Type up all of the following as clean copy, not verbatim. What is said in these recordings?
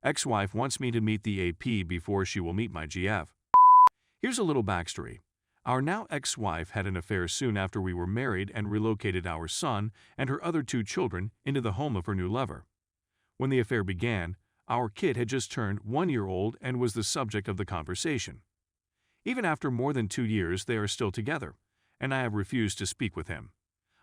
Ex-wife wants me to meet the AP before she will meet my GF. Here's a little backstory. Our now ex-wife had an affair soon after we were married and relocated our son and her other two children into the home of her new lover. When the affair began, our kid had just turned 1 year old and was the subject of the conversation. Even after more than 2 years, they are still together, and I have refused to speak with him.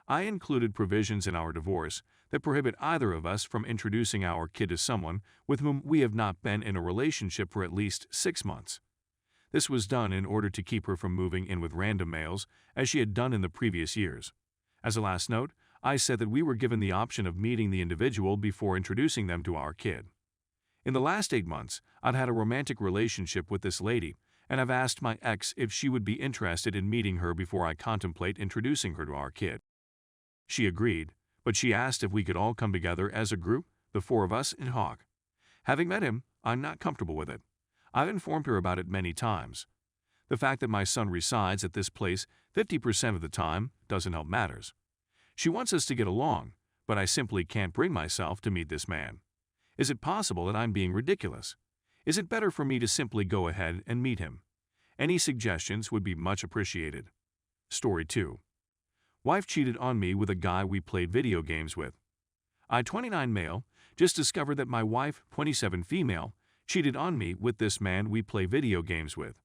I included provisions in our divorce that prohibit either of us from introducing our kid to someone with whom we have not been in a relationship for at least 6 months. This was done in order to keep her from moving in with random males, as she had done in the previous years. As a last note, I said that we were given the option of meeting the individual before introducing them to our kid. In the last 8 months, I'd had a romantic relationship with this lady, and I've asked my ex if she would be interested in meeting her before I contemplate introducing her to our kid. She agreed, but she asked if we could all come together as a group, the 4 of us in Hawk. Having met him, I'm not comfortable with it. I've informed her about it many times. The fact that my son resides at this place 50% of the time doesn't help matters. She wants us to get along, but I simply can't bring myself to meet this man. Is it possible that I'm being ridiculous? Is it better for me to simply go ahead and meet him? Any suggestions would be much appreciated. Story 2. Wife cheated on me with a guy we played video games with. I, 29 male, just discovered that my wife, 27 female, cheated on me with this man we play video games with.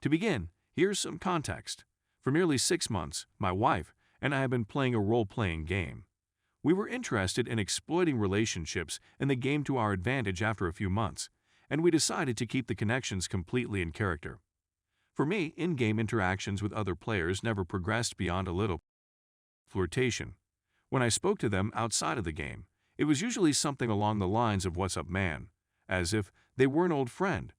To begin, here's some context. For nearly 6 months, my wife and I have been playing a role-playing game. We were interested in exploiting relationships in the game to our advantage after a few months, and we decided to keep the connections completely in character. For me, in-game interactions with other players never progressed beyond a little flirtation. When I spoke to them outside of the game, it was usually something along the lines of "What's up, man?" as if they were an old friend.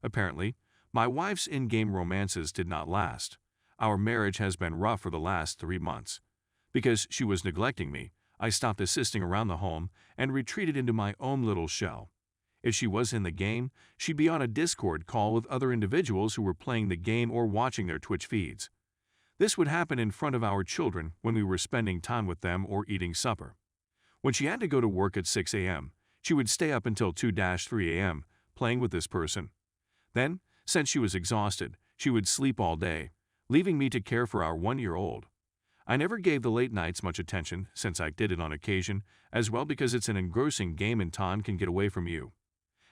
Apparently, my wife's in-game romances did not last. Our marriage has been rough for the last 3 months. Because she was neglecting me, I stopped assisting around the home and retreated into my own little shell. If she was in the game, she'd be on a Discord call with other individuals who were playing the game or watching their Twitch feeds. This would happen in front of our children when we were spending time with them or eating supper. When she had to go to work at 6 a.m., she would stay up until 2-3 a.m. playing with this person. Then, since she was exhausted, she would sleep all day, leaving me to care for our 1-year-old. I never gave the late nights much attention, since I did it on occasion, as well because it's an engrossing game and time can get away from you.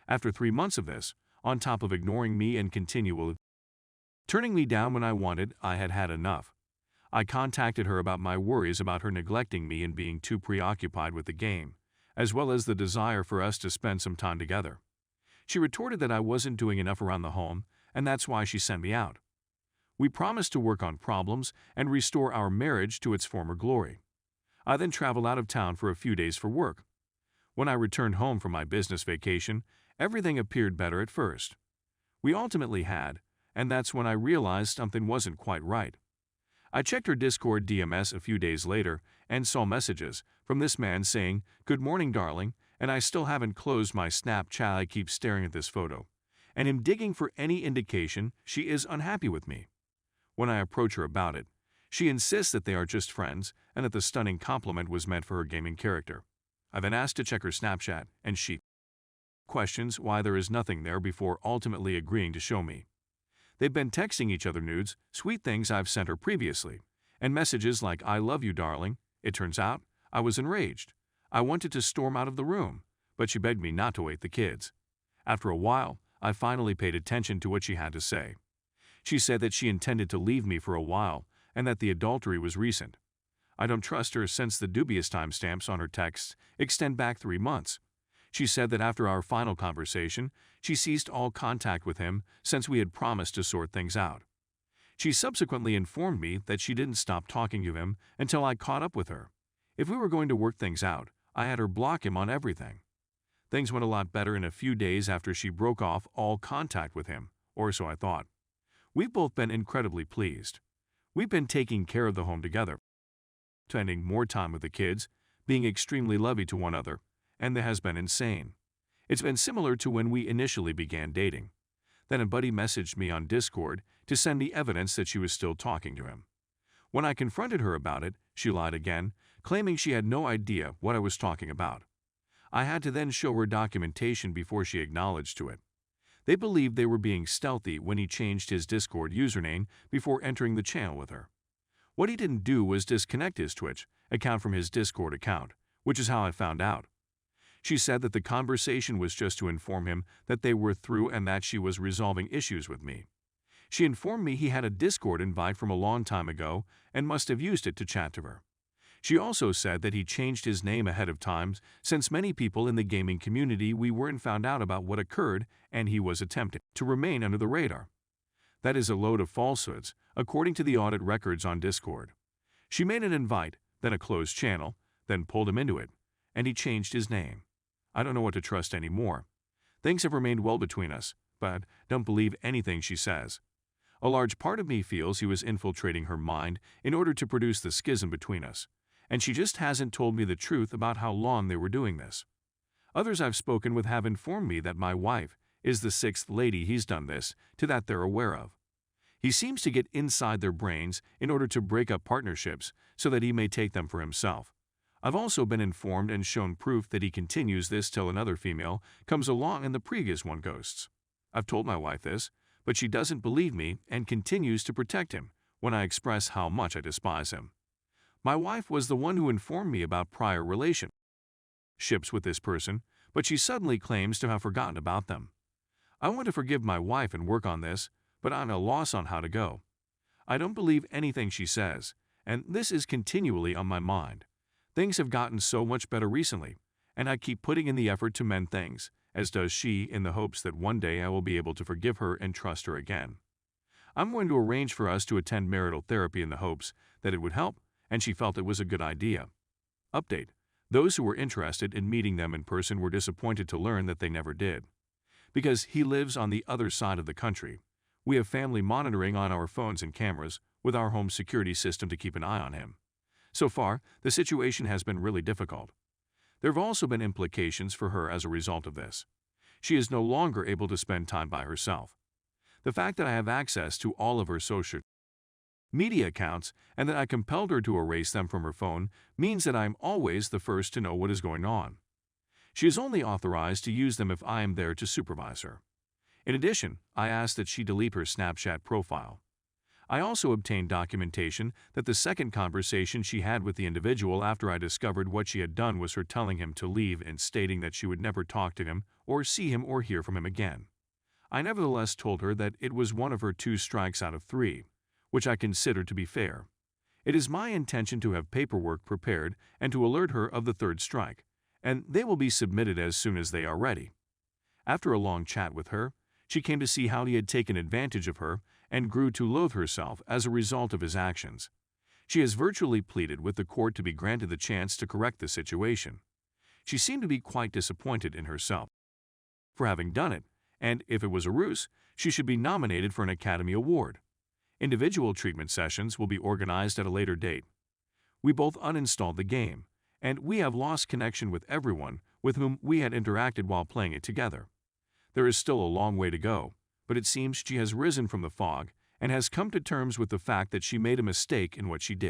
After 3 months of this, on top of ignoring me and continually turning me down when I wanted, I had had enough. I contacted her about my worries about her neglecting me and being too preoccupied with the game, as well as the desire for us to spend some time together. She retorted that I wasn't doing enough around the home, and that's why she sent me out. We promised to work on problems and restore our marriage to its former glory. I then traveled out of town for a few days for work. When I returned home from my business vacation, everything appeared better at first. We ultimately had, and that's when I realized something wasn't quite right. I checked her Discord DMS a few days later and saw messages from this man saying, "Good morning, darling," and I still haven't closed my Snapchat. I keep staring at this photo, and am digging for any indication she is unhappy with me. When I approach her about it, she insists that they are just friends and that the stunning compliment was meant for her gaming character. I then asked to check her Snapchat, and she questions why there is nothing there before ultimately agreeing to show me. They've been texting each other nudes, sweet things I've sent her previously, and messages like "I love you, darling." It turns out, I was enraged. I wanted to storm out of the room, but she begged me not to wake the kids. After a while, I finally paid attention to what she had to say. She said that she intended to leave me for a while and that the adultery was recent. I don't trust her since the dubious timestamps on her texts extend back 3 months. She said that after our final conversation, she ceased all contact with him since we had promised to sort things out. She subsequently informed me that she didn't stop talking to him until I caught up with her. If we were going to work things out, I had her block him on everything. Things went a lot better in a few days after she broke off all contact with him, or so I thought. We've both been incredibly pleased. We've been taking care of the home together, spending more time with the kids, being extremely lovey to one another, and that has been insane. It's been similar to when we initially began dating. Then a buddy messaged me on Discord to send me evidence that she was still talking to him. When I confronted her about it, she lied again, claiming she had no idea what I was talking about. I had to then show her documentation before she acknowledged to it. They believed they were being stealthy when he changed his Discord username before entering the channel with her. What he didn't do was disconnect his Twitch account from his Discord account, which is how I found out. She said that the conversation was just to inform him that they were through and that she was resolving issues with me. She informed me he had a Discord invite from a long time ago and must have used it to chat to her. She also said that he changed his name ahead of time since many people in the gaming community we weren't found out about what occurred and he was attempting to remain under the radar. That is a load of falsehoods, according to the audit records on Discord. She made an invite, then a closed channel, then pulled him into it, and he changed his name. I don't know what to trust anymore. Things have remained well between us, but don't believe anything she says. A large part of me feels he was infiltrating her mind in order to produce the schism between us, and she just hasn't told me the truth about how long they were doing this. Others I've spoken with have informed me that my wife is the sixth lady he's done this to that they're aware of. He seems to get inside their brains in order to break up partnerships so that he may take them for himself. I've also been informed and shown proof that he continues this till another female comes along and the previous one ghosts. I've told my wife this, but she doesn't believe me and continues to protect him when I express how much I despise him. My wife was the one who informed me about prior relationships with this person, but she suddenly claims to have forgotten about them. I want to forgive my wife and work on this, but I'm at a loss on how to go. I don't believe anything she says, and this is continually on my mind. Things have gotten so much better recently, and I keep putting in the effort to mend things, as does she, in the hopes that one day I will be able to forgive her and trust her again. I'm going to arrange for us to attend marital therapy in the hopes that it would help, and she felt it was a good idea. Update: those who were interested in meeting them in person were disappointed to learn that they never did. Because he lives on the other side of the country, we have family monitoring on our phones and cameras with our home security system to keep an eye on him. So far, the situation has been really difficult. There have also been implications for her as a result of this. She is no longer able to spend time by herself. The fact that I have access to all of her social media accounts and that I compelled her to erase them from her phone means that I am always the first to know what is going on. She is only authorized to use them if I am there to supervise her. In addition, I asked that she delete her Snapchat profile. I also obtained documentation that the second conversation she had with the individual after I discovered what she had done was her telling him to leave and stating that she would never talk to him or see him or hear from him again. I nevertheless told her that it was one of her 2 strikes out of 3, which I considered to be fair. It is my intention to have paperwork prepared and to alert her of the 3rd strike, and they will be submitted as soon as they are ready. After a long chat with her, she came to see how he had taken advantage of her and grew to loathe herself as a result of his actions. She has virtually pleaded with the court to be granted the chance to correct the situation. She seemed to be quite disappointed in herself for having done it, and if it was a ruse, she should be nominated for an Academy Award. Individual treatment sessions will be organized at a later date. We both uninstalled the game, and we have lost connection with everyone with whom we had interacted while playing it together. There is still a long way to go, but it seems she has risen from the fog and has come to terms with the fact that she made a mistake in what she did.